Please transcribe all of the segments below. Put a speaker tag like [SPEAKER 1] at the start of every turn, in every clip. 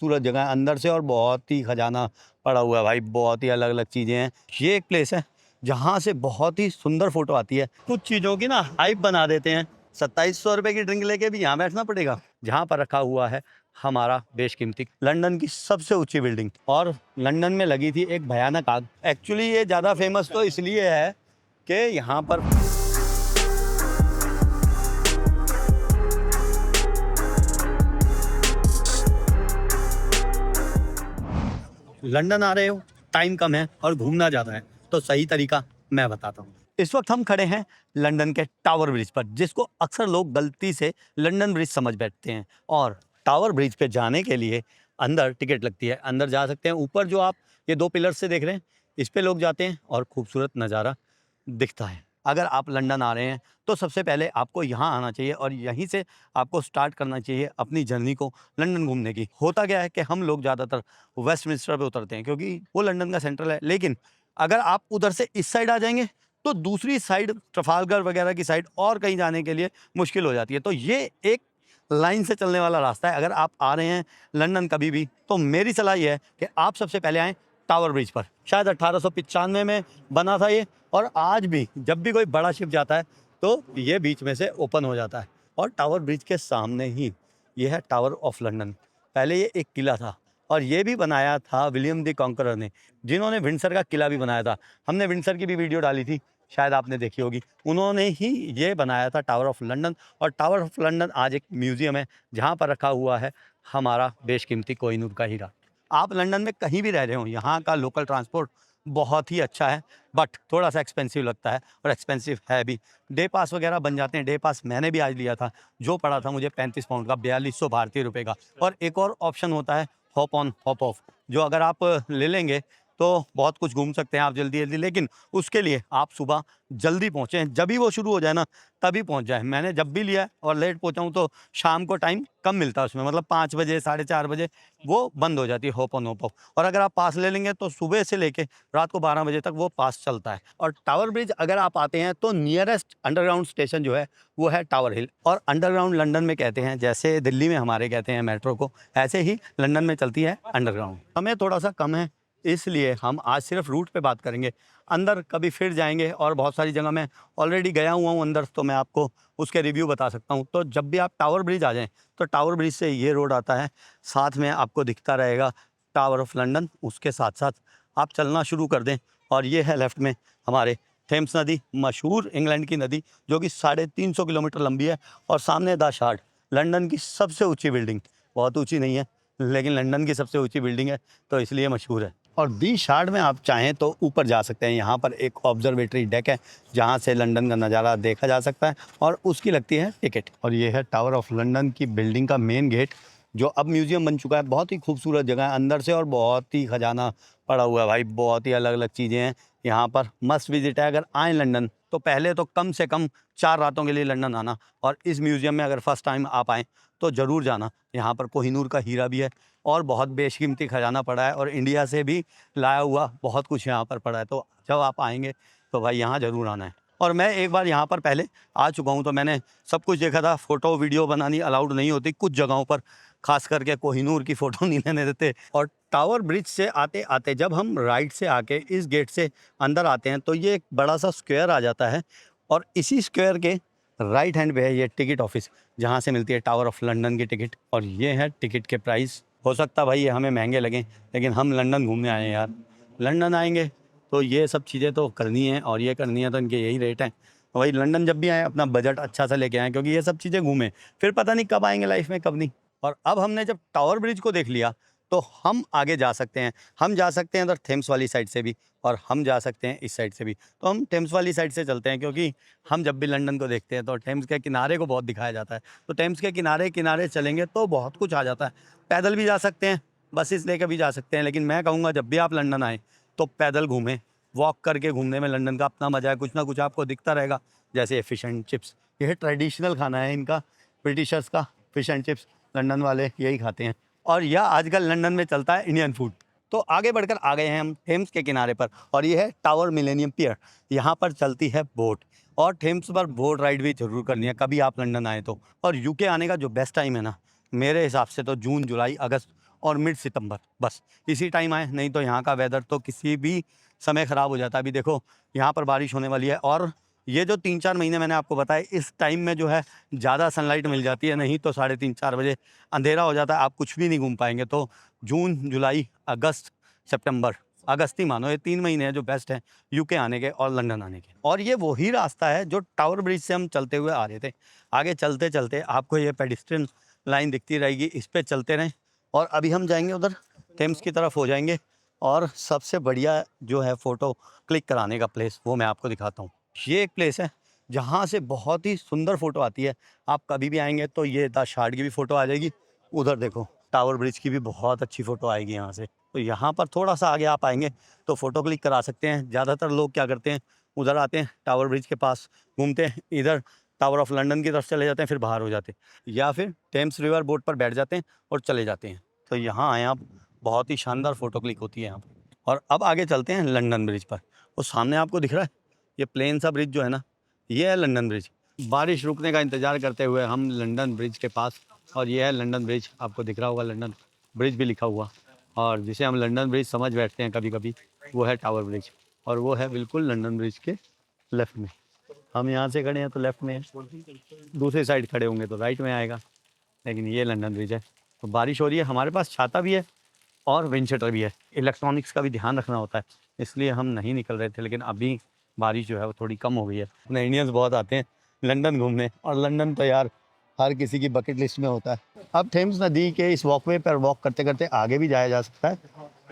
[SPEAKER 1] खूबसूरत जगह है अंदर से और बहुत ही खजाना पड़ा हुआ है भाई, बहुत ही अलग अलग चीज़ें हैं। ये एक प्लेस है जहाँ से बहुत ही सुंदर फोटो आती है। कुछ चीज़ों की ना हाइप बना देते हैं। 2700 रुपये की ड्रिंक लेके भी यहाँ बैठना पड़ेगा। जहाँ पर रखा हुआ है हमारा बेशकीमती लंदन की सबसे ऊंची बिल्डिंग, और लंदन में लगी थी एक भयानक आग। एक्चुअली ये ज़्यादा फेमस तो इसलिए है कि यहाँ पर लंदन आ रहे हो, टाइम कम है और घूमना ज़्यादा है, तो सही तरीका मैं बताता हूँ। इस वक्त हम खड़े हैं लंदन के टावर ब्रिज पर, जिसको अक्सर लोग गलती से लंदन ब्रिज समझ बैठते हैं। और टावर ब्रिज पे जाने के लिए अंदर टिकट लगती है, अंदर जा सकते हैं। ऊपर जो आप ये 2 पिलर से देख रहे हैं, इस पे लोग जाते हैं और खूबसूरत नज़ारा दिखता है। अगर आप लंदन आ रहे हैं तो सबसे पहले आपको यहाँ आना चाहिए और यहीं से आपको स्टार्ट करना चाहिए अपनी जर्नी को लंदन घूमने की। होता क्या है कि हम लोग ज़्यादातर वेस्टमिंस्टर पे उतरते हैं क्योंकि वो लंदन का सेंट्रल है, लेकिन अगर आप उधर से इस साइड आ जाएंगे तो दूसरी साइड ट्रफालगर वगैरह की साइड और कहीं जाने के लिए मुश्किल हो जाती है। तो ये एक लाइन से चलने वाला रास्ता है। अगर आप आ रहे हैं लंदन कभी भी तो मेरी सलाह ये है कि आप सबसे पहले आएँ टावर ब्रिज पर। शायद 1895 में बना था ये, और आज भी जब भी कोई बड़ा शिप जाता है तो ये बीच में से ओपन हो जाता है। और टावर ब्रिज के सामने ही ये है टावर ऑफ लंदन। पहले ये एक किला था और ये भी बनाया था विलियम द कॉन्करर ने, जिन्होंने विंडसर का किला भी बनाया था। हमने विंडसर की भी वीडियो डाली थी, शायद आपने देखी होगी। उन्होंने ही ये बनाया था टावर ऑफ लंदन। और टावर ऑफ लंदन आज एक म्यूजियम है जहाँ पर रखा हुआ है हमारा बेशकीमती कोहिनूर का हीरा। आप लंदन में कहीं भी रह रहे हो, यहाँ का लोकल ट्रांसपोर्ट बहुत ही अच्छा है, बट थोड़ा सा एक्सपेंसिव लगता है, और एक्सपेंसिव है भी। डे पास वगैरह बन जाते हैं। डे पास मैंने भी आज लिया था, जो पड़ा था मुझे 35 पाउंड का, 4200 भारतीय रुपये का। और एक और ऑप्शन होता है हॉप ऑन हॉप ऑफ, जो अगर आप ले लेंगे तो बहुत कुछ घूम सकते हैं आप जल्दी जल्दी। लेकिन उसके लिए आप सुबह जल्दी पहुँचें, जब भी वो शुरू हो जाए ना तभी पहुँच जाए। मैंने जब भी लिया और लेट पहुँचा हूँ तो शाम को टाइम कम मिलता है उसमें, मतलब 5 बजे 4:30 बजे वो बंद हो जाती है हॉप ऑन हॉप ऑफ। और अगर आप पास ले लेंगे तो सुबह से लेके रात को 12 बजे तक वो पास चलता है। और टावर ब्रिज अगर आप आते हैं तो नियरेस्ट अंडरग्राउंड स्टेशन जो है वो है टावर हिल। और अंडरग्राउंड लंदन में कहते हैं, जैसे दिल्ली में हमारे कहते हैं मेट्रो को, ऐसे ही लंदन में चलती है अंडरग्राउंड। समय थोड़ा सा कम है इसलिए हम आज सिर्फ रूट पे बात करेंगे। अंदर कभी फिर जाएंगे और बहुत सारी जगह मैं ऑलरेडी गया हुआ हूँ अंदर, तो मैं आपको उसके रिव्यू बता सकता हूँ। तो जब भी आप टावर ब्रिज आ जाएं तो टावर ब्रिज से ये रोड आता है, साथ में आपको दिखता रहेगा टावर ऑफ लंदन। उसके साथ साथ आप चलना शुरू कर दें और ये है लेफ्ट में हमारे थेम्स नदी, मशहूर इंग्लैंड की नदी जो कि 350 किलोमीटर लंबी है। और सामने द शार्ड, लंदन की सबसे ऊंची बिल्डिंग। बहुत ऊंची नहीं है लेकिन लंदन की सबसे ऊंची बिल्डिंग है तो इसलिए मशहूर है। और दी शार्ड में आप चाहें तो ऊपर जा सकते हैं। यहाँ पर एक ऑब्जर्वेटरी डेक है जहाँ से लंदन का नज़ारा देखा जा सकता है और उसकी लगती है टिकट। और ये है टावर ऑफ लंदन की बिल्डिंग का मेन गेट, जो अब म्यूजियम बन चुका है। बहुत ही खूबसूरत जगह है अंदर से और बहुत ही खजाना पड़ा हुआ है भाई, बहुत ही अलग अलग चीज़ें हैं यहाँ पर। मस्ट विजिट है। अगर आएँ लंदन तो पहले तो कम से कम 4 रातों के लिए लंदन आना, और इस म्यूज़ियम में अगर फर्स्ट टाइम आप आएँ तो ज़रूर जाना। यहाँ पर कोहिनूर का हीरा भी है और बहुत बेशकीमती खजाना पड़ा है, और इंडिया से भी लाया हुआ बहुत कुछ यहाँ पर पड़ा है। तो जब आप आएंगे तो भाई यहाँ ज़रूर आना है। और मैं एक बार यहाँ पर पहले आ चुका हूँ तो मैंने सब कुछ देखा था। फ़ोटो वीडियो बनानी अलाउड नहीं होती कुछ जगहों पर, खास करके कोहिनूर की फ़ोटो नहीं लेने देते। और टावर ब्रिज से आते आते जब हम राइट से आके इस गेट से अंदर आते हैं तो ये एक बड़ा सा स्क्वायर आ जाता है, और इसी स्क्वायर के राइट हैंड पे है ये टिकट ऑफिस, जहाँ से मिलती है टावर ऑफ लंदन की टिकट। और ये है टिकट के प्राइस। हो सकता भाई ये हमें महंगे लगें, लेकिन हम लंदन घूमने आए हैं यार। लंदन आएंगे तो ये सब चीज़ें तो करनी है, और ये करनी है तो इनके यही रेट हैं। तो भाई लंदन जब भी आए अपना बजट अच्छा सा लेके आएँ, क्योंकि ये सब चीज़ें घूमें, फिर पता नहीं कब आएंगे लाइफ में कब नहीं। और अब हमने जब टावर ब्रिज को देख लिया तो हम आगे जा सकते हैं। हम जा सकते हैं इधर थेम्स वाली साइड से भी, और हम जा सकते हैं इस साइड से भी। तो हम थेम्स वाली साइड से चलते हैं, क्योंकि हम जब भी लंदन को देखते हैं तो थेम्स के किनारे को बहुत दिखाया जाता है। तो थेम्स के किनारे किनारे चलेंगे तो बहुत कुछ आ जाता है। पैदल भी जा सकते हैं, बसेस लेकर भी जा सकते हैं, लेकिन मैं कहूँगा जब भी आप लंदन आएँ तो पैदल घूमें। वॉक करके घूमने में लंदन का अपना मज़ा है, कुछ ना कुछ आपको दिखता रहेगा। जैसे फ़िश एंड चिप्स, यह ट्रेडिशनल खाना है इनका, ब्रिटिशर्स का। फ़िश एंड चिप्स लंदन वाले यही खाते हैं, और यह आजकल लंदन में चलता है इंडियन फूड। तो आगे बढ़कर आ गए हैं हम थेम्स के किनारे पर, और ये है टावर मिलेनियम पियर। यहाँ पर चलती है बोट, और थेम्स पर बोट राइड भी जरूर करनी है कभी आप लंदन आए तो। और यूके आने का जो बेस्ट टाइम है ना, मेरे हिसाब से तो जून जुलाई अगस्त और मिड सितंबर, बस इसी टाइम आए, नहीं तो यहाँ का वेदर तो किसी भी समय ख़राब हो जाता है। अभी देखो यहाँ पर बारिश होने वाली है, और ये जो 3-4 महीने मैंने आपको बताया, इस टाइम में जो है ज़्यादा सनलाइट मिल जाती है, नहीं तो 3:30-4 बजे अंधेरा हो जाता है, आप कुछ भी नहीं घूम पाएंगे। तो जून, जुलाई, अगस्त, सितंबर, अगस्त ही मानो, ये 3 महीने हैं जो बेस्ट हैं यूके आने के और लंदन आने के। और ये वही रास्ता है जो टावर ब्रिज से हम चलते हुए आ रहे थे। आगे चलते चलते आपको ये पेडिस्ट्रियन लाइन दिखती रहेगी, इस पर चलते रहें। और अभी हम जाएंगे उधर टेम्स की तरफ हो जाएंगे, और सबसे बढ़िया जो है फ़ोटो क्लिक कराने का प्लेस वो मैं आपको दिखाता हूँ। ये एक प्लेस है जहाँ से बहुत ही सुंदर फ़ोटो आती है। आप कभी भी आएंगे तो ये द शार्ड की भी फ़ोटो आ जाएगी, उधर देखो टावर ब्रिज की भी बहुत अच्छी फ़ोटो आएगी यहाँ से। तो यहाँ पर थोड़ा सा आगे आप आएंगे तो फ़ोटो क्लिक करा सकते हैं। ज़्यादातर लोग क्या करते हैं, उधर आते हैं टावर ब्रिज के पास घूमते हैं, इधर टावर ऑफ लंदन की तरफ चले जाते हैं, फिर बाहर हो जाते हैं, या फिर टेम्स रिवर बोट पर बैठ जाते हैं और चले जाते हैं। तो यहाँ आए आप, बहुत ही शानदार फ़ोटो क्लिक होती है यहाँ पर। और अब आगे चलते हैं लंदन ब्रिज पर। वो सामने आपको दिख रहा है ये प्लेन सा ब्रिज जो है ना, ये है लंदन ब्रिज। बारिश रुकने का इंतज़ार करते हुए हम लंदन ब्रिज के पास, और ये है लंदन ब्रिज, आपको दिख रहा होगा लंदन ब्रिज भी लिखा हुआ, और जिसे हम लंदन ब्रिज समझ बैठते हैं कभी कभी, वो है टावर ब्रिज, और वो है बिल्कुल लंदन ब्रिज के लेफ़्ट में। हम यहाँ से खड़े हैं तो लेफ़्ट में है, दूसरी साइड खड़े होंगे तो राइट में आएगा, लेकिन ये लंदन ब्रिज है। तो बारिश हो रही है, हमारे पास छाता भी है और विंड शटर भी है। इलेक्ट्रॉनिक्स का भी ध्यान रखना होता है, इसलिए हम नहीं निकल रहे थे, लेकिन अभी बारिश जो है वो थोड़ी कम हो गई है। अपने इंडियंस बहुत आते हैं लंदन घूमने, और लंदन तो यार हर किसी की बकेट लिस्ट में होता है। अब थेम्स नदी के इस वॉकवे पर वॉक करते करते आगे भी जाया जा सकता है,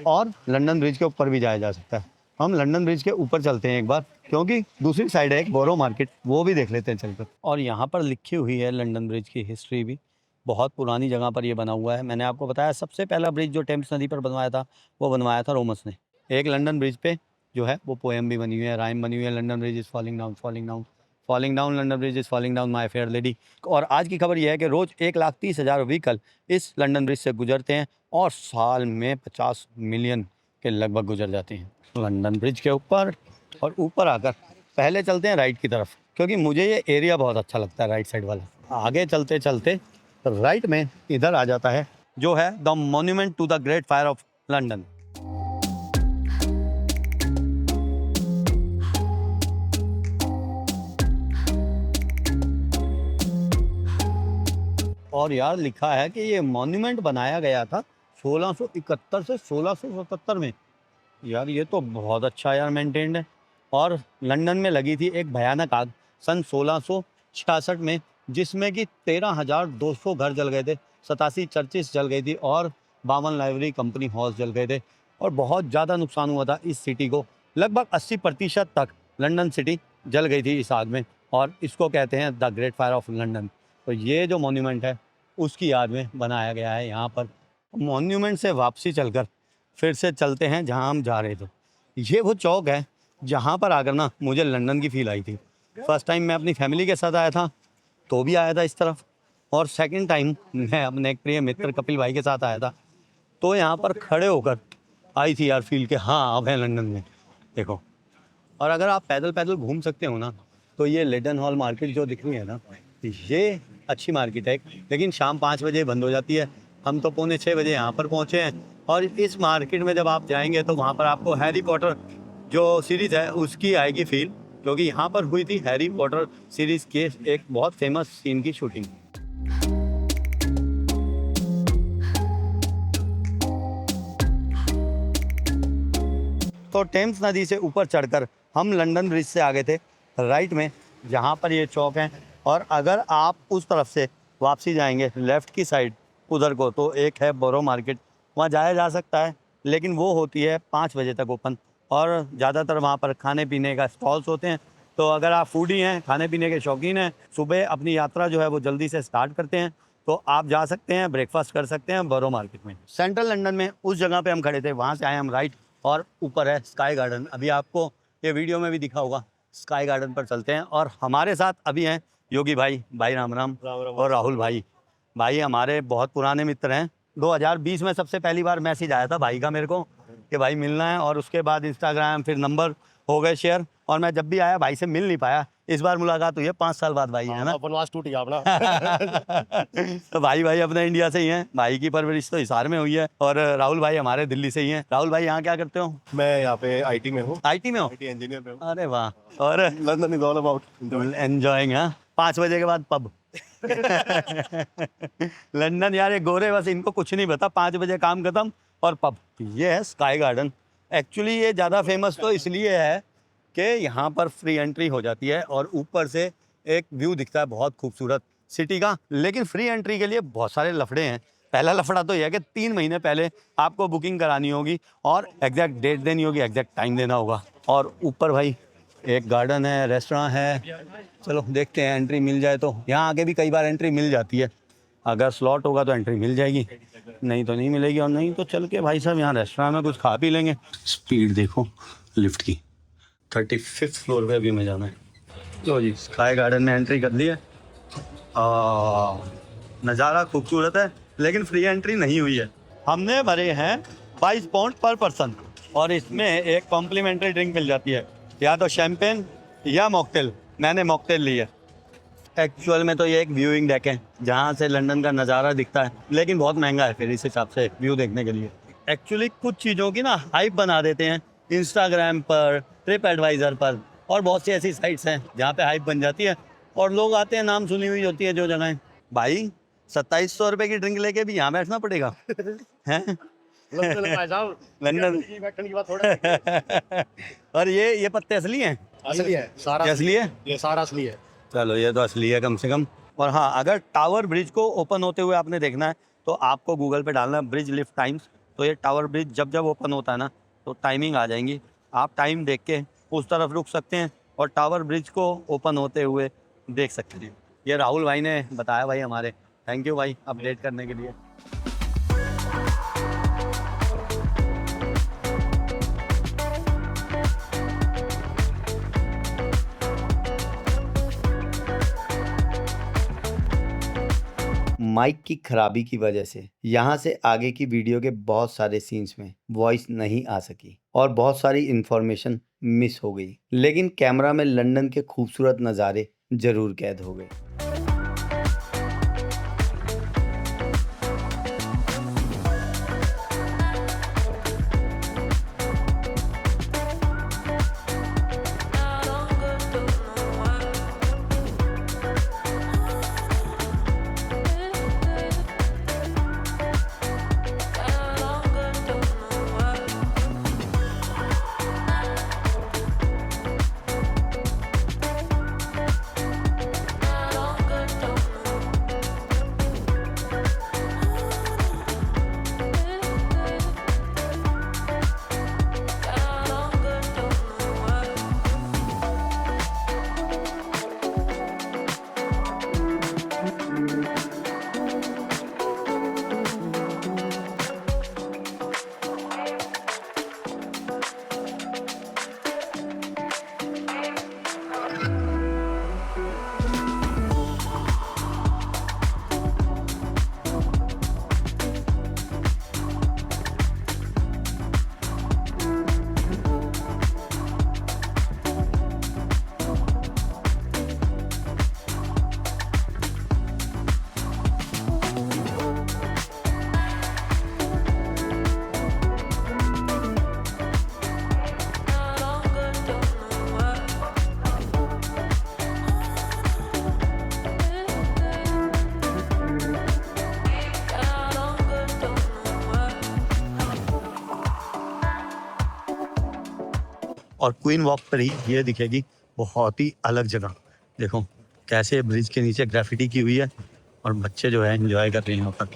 [SPEAKER 1] और लंदन ब्रिज के ऊपर भी जाया जा सकता है। हम लंदन ब्रिज के ऊपर चलते हैं एक बार, क्योंकि दूसरी साइड है एक बोरो मार्केट, वो भी देख लेते हैं चलकर। और यहाँ पर लिखी हुई है लंदन ब्रिज की हिस्ट्री भी, बहुत पुरानी जगह पर ये बना हुआ है। मैंने आपको बताया सबसे पहला ब्रिज जो टेम्स नदी पर बनवाया था, वो बनवाया था रोमन्स ने। एक लंदन ब्रिज पे जो है वो पोएम भी बनी हुई है, राइम बनी हुई है, London bridge is falling down, falling down, falling down, London bridge is falling down my fair lady. और आज की खबर यह है कि रोज़ 1,30,000 व्हीकल इस लंदन ब्रिज से गुजरते हैं, और साल में 50 मिलियन के लगभग गुजर जाते हैं लंदन ब्रिज के ऊपर। और ऊपर आकर पहले चलते हैं राइट की तरफ, क्योंकि मुझे ये एरिया बहुत अच्छा लगता है राइट साइड वाला। आगे चलते चलते राइट में इधर आ जाता है जो है the monument to the Great Fire of London. और यार लिखा है कि ये मॉन्यूमेंट बनाया गया था 1671 से 1677 में। यार ये तो बहुत अच्छा यार मेंटेन्ड है। और लंदन में लगी थी एक भयानक आग सन 1666 में, जिसमें कि 13,200 घर जल गए थे, 87 चर्चिस जल गई थी, और 52 लाइब्रेरी कंपनी हॉल्स जल गए थे, और बहुत ज़्यादा नुकसान हुआ था इस सिटी को। लगभग 80% तक लंदन सिटी जल गई थी इस आग में, और इसको कहते हैं the Great Fire of London. तो ये जो मॉन्यूमेंट है उसकी याद में बनाया गया है यहाँ पर। मॉन्यूमेंट से वापसी चलकर फिर से चलते हैं जहाँ हम जा रहे थे। ये वो चौक है जहाँ पर आकर ना मुझे लंदन की फ़ील आई थी। फर्स्ट टाइम मैं अपनी फैमिली के साथ आया था तो भी आया था इस तरफ, और सेकंड टाइम मैं अपने एक प्रिय मित्र कपिल भाई के साथ आया था, तो यहाँ पर खड़े होकर आई थी यार फील के हाँ अब है लंदन में देखो। और अगर आप पैदल पैदल घूम सकते हो ना, तो ये लेडन हॉल मार्केट जो दिख रही है ना, ये अच्छी मार्केट है, लेकिन शाम 5 बजे बंद हो जाती है। हम तो 5:45 बजे यहाँ पर पहुँचे हैं, और इस मार्केट में जब आप जाएंगे तो वहाँ पर आपको हैरी पॉटर जो सीरीज़ है उसकी आएगी फील, क्योंकि यहाँ पर हुई थी हैरी पॉटर सीरीज़ के एक बहुत फेमस सीन की शूटिंग। तो टेम्स नदी से ऊपर चढ़कर हम लंदन ब्रिज से आ गए थे राइट में, जहाँ पर ये चौक है। और अगर आप उस तरफ से वापसी जाएंगे लेफ़्ट की साइड उधर को, तो एक है बोरो मार्केट, वहाँ जाया जा सकता है, लेकिन वो होती है 5 बजे तक ओपन, और ज़्यादातर वहाँ पर खाने पीने का स्टॉल्स होते हैं। तो अगर आप फूडी हैं, खाने पीने के शौकीन हैं, सुबह अपनी यात्रा जो है वो जल्दी से स्टार्ट करते हैं, तो आप जा सकते हैं, ब्रेकफास्ट कर सकते हैं बोरो मार्केट में। सेंट्रल लंदन में उस जगह पे हम खड़े थे, वहाँ से आए हम राइट, और ऊपर है स्काई गार्डन। अभी आपको ये वीडियो में भी दिखा होगा, स्काई गार्डन पर चलते हैं। और हमारे साथ अभी हैं योगी भाई, भाई राम राम, और राहुल भाई। भाई हमारे बहुत पुराने मित्र हैं। 2020 में सबसे पहली बार मैसेज आया था भाई का मेरे को कि भाई मिलना है, और उसके बाद इंस्टाग्राम, फिर नंबर हो गए शेयर, और मैं जब भी आया भाई से मिल नहीं पाया, इस बार मुलाकात हुई है 5 साल बाद भाई, है ना?
[SPEAKER 2] वनवास टूट गया अपना।
[SPEAKER 1] तो भाई अपने इंडिया से ही हैं, भाई की परवरिश तो हिसार में हुई है, और राहुल भाई हमारे दिल्ली से ही हैं। राहुल भाई यहाँ क्या करते हो?
[SPEAKER 2] मैं यहाँ पे आईटी में हूँ।
[SPEAKER 1] आईटी में हो?
[SPEAKER 2] आईटी इंजीनियर में हूँ।
[SPEAKER 1] अरे वाह। और
[SPEAKER 2] London is all about
[SPEAKER 1] enjoying. हाँ, 5 बजे के बाद पब। लंदन यार, ये गोरे बस इनको कुछ नहीं पता, 5 बजे काम खत्म और पब। ये है स्काई गार्डन। एक्चुअली ये ज़्यादा फेमस तो इसलिए है कि यहाँ पर फ्री एंट्री हो जाती है और ऊपर से एक व्यू दिखता है बहुत खूबसूरत सिटी का। लेकिन फ्री एंट्री के लिए बहुत सारे लफड़े हैं। पहला लफड़ा तो यह है कि 3 महीने पहले आपको बुकिंग करानी होगी और एग्जैक्ट डेट देनी होगी, एग्जैक्ट टाइम देना होगा। और ऊपर भाई एक गार्डन है, रेस्टोरेंट है। चलो देखते हैं, एंट्री मिल जाए तो। यहाँ आगे भी कई बार एंट्री मिल जाती है, अगर स्लॉट होगा तो एंट्री मिल जाएगी, नहीं तो नहीं मिलेगी। और नहीं तो चल के भाई साहब यहाँ रेस्टोरेंट में कुछ खा पी लेंगे। स्पीड देखो लिफ्ट की, 35th फ्लोर पे अभी मैं जाना है। लो जी, स्काई गार्डन में एंट्री कर ली है। नज़ारा खूबसूरत है, लेकिन फ्री एंट्री नहीं हुई है। हमने भरे हैं 22 पाउंड पर पर्सन, और इसमें एक कॉम्प्लीमेंट्री ड्रिंक मिल जाती है, या तो शैम्पेन या मॉकटेल। मैंने मॉकटेल ली है। एक्चुअल में तो ये एक व्यूइंग डेक है जहाँ से लंदन का नज़ारा दिखता है, लेकिन बहुत महंगा है फिर इस हिसाब से व्यू देखने के लिए। एक्चुअली कुछ चीज़ों की ना हाइप बना देते हैं इंस्टाग्राम पर, ट्रिप एडवाइज़र पर, और बहुत सी ऐसी साइट्स हैं जहाँ पे हाइप बन जाती है और लोग आते हैं, नाम सुनी हुई होती है जो जगह। भाई 2700 रुपये की ड्रिंक लेके भी यहाँ बैठना पड़ेगा हैं? लंदन
[SPEAKER 2] की बात थोड़ा।
[SPEAKER 1] और ये पत्ते असली हैं?
[SPEAKER 2] असली है, सारा
[SPEAKER 1] असली है,
[SPEAKER 2] ये सारा असली है।
[SPEAKER 1] चलो ये तो असली है कम से कम। और हाँ, अगर टावर ब्रिज को ओपन होते हुए आपने देखना है तो आपको गूगल पे डालना है ब्रिज लिफ्ट टाइम्स। तो ये टावर ब्रिज जब जब ओपन होता है ना तो टाइमिंग आ जाएंगी, आप टाइम देख के उस तरफ रुक सकते हैं और टावर ब्रिज को ओपन होते हुए देख सकते हैं। ये राहुल भाई ने बताया भाई हमारे, थैंक यू भाई अपडेट करने के लिए। माइक की खराबी की वजह से यहाँ से आगे की वीडियो के बहुत सारे सीन्स में वॉइस नहीं आ सकी और बहुत सारी इन्फॉर्मेशन मिस हो गई, लेकिन कैमरा में लंदन के खूबसूरत नज़ारे जरूर कैद हो गए। और क्वीन वॉक पर ही ये दिखेगी बहुत ही अलग जगह। देखो कैसे ब्रिज के नीचे ग्राफिटी की हुई है और बच्चे जो है एंजॉय कर रहे हैं यहाँ पर।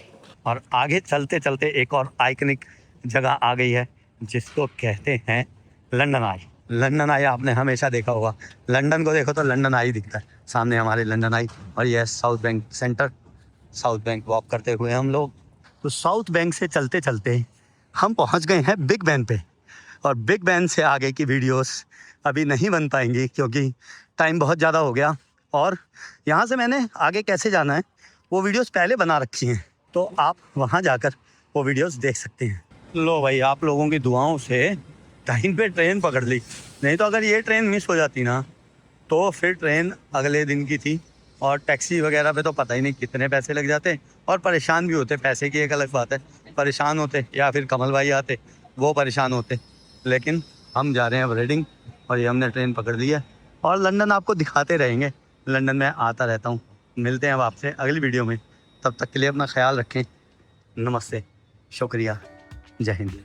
[SPEAKER 1] और आगे चलते चलते एक और आइकनिक जगह आ गई है जिसको कहते हैं लंदन आई। लंदन आई आपने हमेशा देखा होगा, लंदन को देखो तो लंदन आई दिखता है सामने हमारे, लंदन आई। और यह south bank centre, south bank walk करते हुए हम लोग, तो साउथ बैंक से चलते चलते हम पहुँच गए हैं बिग बैन पे। और बिग बैन से आगे की वीडियोस अभी नहीं बन पाएंगी क्योंकि टाइम बहुत ज़्यादा हो गया, और यहाँ से मैंने आगे कैसे जाना है वो वीडियोस पहले बना रखी हैं, तो आप वहाँ जाकर वो वीडियोस देख सकते हैं। लो भाई, आप लोगों की दुआओं से टाइम पे ट्रेन पकड़ ली, नहीं तो अगर ये ट्रेन मिस हो जाती ना तो फिर ट्रेन अगले दिन की थी और टैक्सी वगैरह पे तो पता ही नहीं कितने पैसे लग जाते और परेशान भी होते। पैसे की एक अलग बात है, परेशान होते या फिर कमल भाई आते वो परेशान होते। लेकिन हम जा रहे हैं अब रेडिंग और ये हमने ट्रेन पकड़ ली है और लंदन आपको दिखाते रहेंगे। लंदन में आता रहता हूँ। मिलते हैं अब आपसे अगली वीडियो में, तब तक के लिए अपना ख्याल रखें। नमस्ते, शुक्रिया, जय हिंद।